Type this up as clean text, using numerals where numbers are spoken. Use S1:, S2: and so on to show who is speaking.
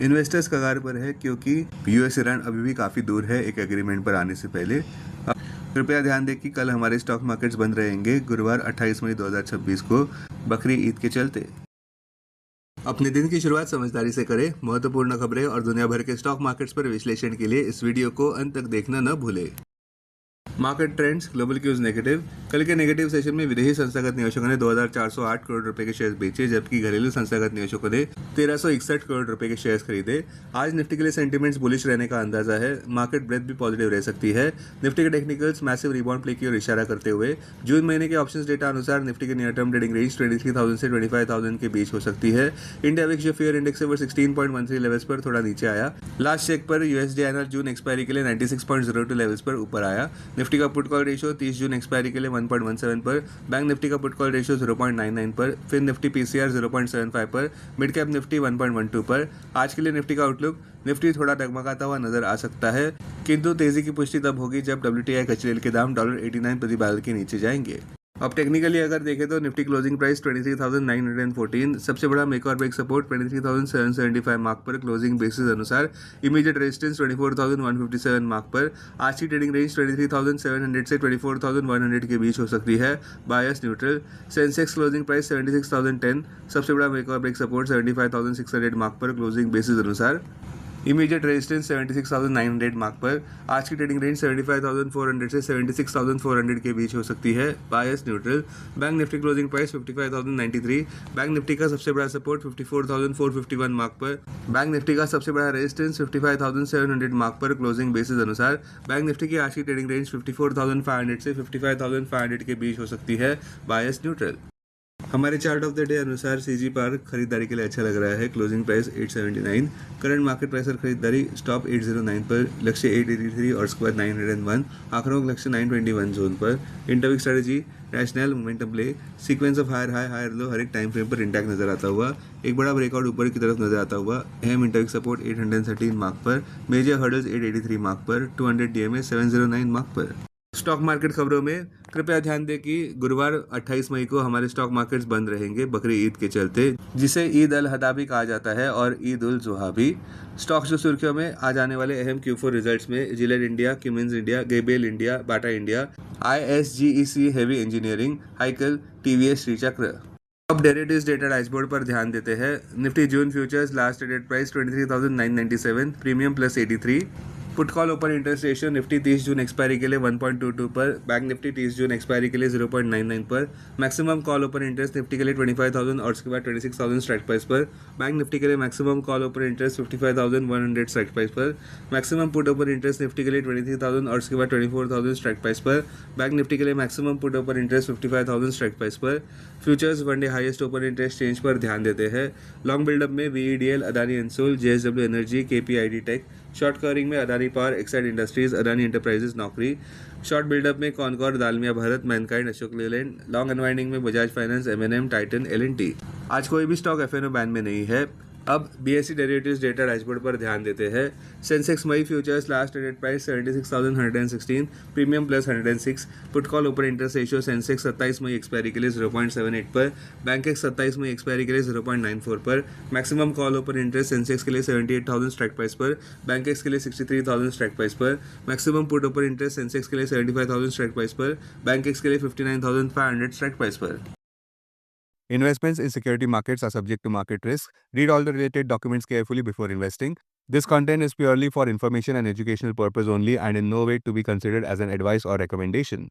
S1: Investors कगार पर है क्योंकि यूएस ईरान अभी भी काफ़ी दूर है एक एग्रीमेंट पर आने से पहले। कृपया ध्यान दें कि कल हमारे स्टॉक मार्केट्स बंद रहेंगे गुरुवार 28 मई 2026 को बकरी ईद के चलते। अपने दिन की शुरुआत समझदारी से करें। महत्वपूर्ण खबरें और दुनिया भर के स्टॉक मार्केट्स पर विश्लेषण के लिए इस वीडियो को अंत तक देखना न भूलें। Market trends, global cues negative. कल के नेगेटिव सेशन में विदेशी संस्थागत निवेशकों ने 2408 करोड़ रुपए के शेयर्स बेचे, जबकि घरेलू संस्थागत निवेशकों ने 1361 करोड़ रुपए के शेयर्स खरीदे। आज निफ्टी के लिए सेंटीमेंट्स बुलिश रहने का अंदाजा है। मार्केट ब्रेथ भी पॉजिटिव रह सकती है। निफ्टी के टेक्निकल्स मैसिव रिबाउंड प्ले की ओर इशारा करते हुए जून महीने के ऑप्शंस डेटा अनुसार निफ्टी के नियर टर्म ट्रेडिंग रेंज 23,000 से 25,000 के बीच हो सकती है। इंडिया विक्स जो फेयर इंडेक्स ओवर 16.13 लेवल्स पर थोड़ा नीचे आया। लास्ट चेक पर यूएसडी आईएनआर जून एक्सपायरी के लिए 96.02 लेवल्स पर ऊपर आया। निफ्टी का put call ratio 30 June expiry के लिए 1.17 पर, बैंक निफ्टी का पुट कॉल रेशियो 0.99 पर, फिर निफ्टी पीसीआर 0.75 पर, मिड कैप निफ्टी 1.12 पर। आज के लिए निफ्टी का आउटलुक, निफ्टी थोड़ा डगमगाता हुआ नजर आ सकता है, किंतु तेजी की पुष्टि तब होगी जब WTI कच्चे तेल के दाम $89 प्रति बैरल के नीचे जाएंगे। अब टेक्निकली अगर देखें तो निफ्टी क्लोजिंग प्राइस 23,914, सबसे बड़ा मेक और ब्रेक सपोर्ट 23,775 मार्क पर क्लोजिंग बेसिस अनुसार। इमीडिएट रेजिस्टेंस 24,157 मार्क पर। आज की ट्रेडिंग रेंज 23,700 से 24,100 के बीच हो सकती है। Bias neutral. Sensex closing price 76,010, सबसे बड़ा मेक और ब्रेक सपोर्ट 75,600 मार्क पर क्लोजिंग बेसिस अनुसार। इमीडिएट रेजिस्टेंस 76,900 मार्क पर। आज की ट्रेडिंग रेंज 75,400 से 76,400 के बीच हो सकती है। Bias neutral. Bank Nifty closing price 55,093, bank Nifty का सबसे बड़ा सपोर्ट 54,451 मार्क पर। बैंक निफ्टी का सबसे बड़ा रेजिस्टेंस 55,700 मार्क पर क्लोजिंग बेसिस अनुसार। बैंक निफ्टी की आज की ट्रेडिंग रेंज 54,500 से 55,500 के बीच हो सकती है। Bias neutral. हमारे चार्ट ऑफ द डे अनुसार सीजी पार्क खरीदारी के लिए अच्छा लग रहा है। Closing price 879, current market price और खरीदारी स्टॉप 809 पर, लक्ष्य 883 और उसके बाद 901, आंकड़ों का लक्ष्य 921 जोन पर। Intraweek strategy rational momentum play, sequence of higher high higher low हर एक टाइम फ्रेम पर इंटैक्ट नजर आता हुआ, एक बड़ा ब्रेकआउट ऊपर की तरफ नजर आता हुआ। अहम इंटरविक सपोर्ट 813 मार्क पर, मेजर हर्डल्स 883 मार्क पर, 200 डीएमए 709 मार्क पर। स्टॉक मार्केट खबरों में कृपया ध्यान दें कि गुरुवार 28 मई को हमारे स्टॉक मार्केट्स बंद रहेंगे बकरी ईद के चलते, जिसे ईद अल अधा भी कहा जाता है और ईद उल जुहा भी। स्टॉक्स जो सुर्खियों में आज आने वाले अहम Q4 रिजल्ट्स में Gillette India, Cummins India, Gabriel India, Bata India, ISGEC Heavy Engineering, Hikal, TVS, Srichakra. अब डेरिवेटिव्स डेटा डैशबोर्ड पर ध्यान देते हैं। Nifty June futures last traded price 23,997, premium plus 83। Put call open interest ratio Nifty 30 June expiry के लिए 1.22 पर, bank Nifty 30 June expiry के लिए 0.99 पर। Maximum call open interest Nifty के लिए 25,000 और उसके बाद 26,000 स्ट्राइक प्राइस पर। बैंक निफ्टी के लिए maximum call open interest 55,100 strike price पर। Maximum put open interest Nifty के लिए 23,000 और उसके बाद 24,000 स्ट्राइक प्राइस पर। बैंक निफ्टी के लिए maximum put open interest 55,000 strike price पर। Futures one day highest open interest change पर ध्यान देते हैं। लॉन्ग बिल्डअप में VEDL, Adani Ensol, JSW Energy, KPIT Tech. Short covering में Adani Power, Exide Industries, Adani Enterprises, Naukri. Short buildup में Concor, Dalmia Bharat, Mankind, Ashok Leyland. Long unwinding में Bajaj finance, M&M, Titan, L&T। आज कोई भी स्टॉक FNO बैन में नहीं है। अब BSE डेरिवेटिव्स डेटा डैशबोर्ड पर ध्यान देते हैं। Sensex May futures last traded price 76,116, premium plus 106। Put call open interest ratio Sensex 27 May expiry के लिए 0.78 पर, बैंकेक्स 27 मई एक्सपायरी के लिए 0.94 पर। Maximum call open interest Sensex के लिए 78,000 स्ट्राइक प्राइस पर, बैंकेक्स के लिए 63,000 स्ट्राइक प्राइस पर। Maximum put open interest Sensex के लिए 75,000 स्ट्राइक प्राइस पर, बैंकेक्स के लिए 59,500 स्ट्राइक प्राइस पर। Investments in security markets are subject to market risk. Read all the related documents carefully before investing. This content is purely for information and educational purpose only and in no way to be considered as an advice or recommendation.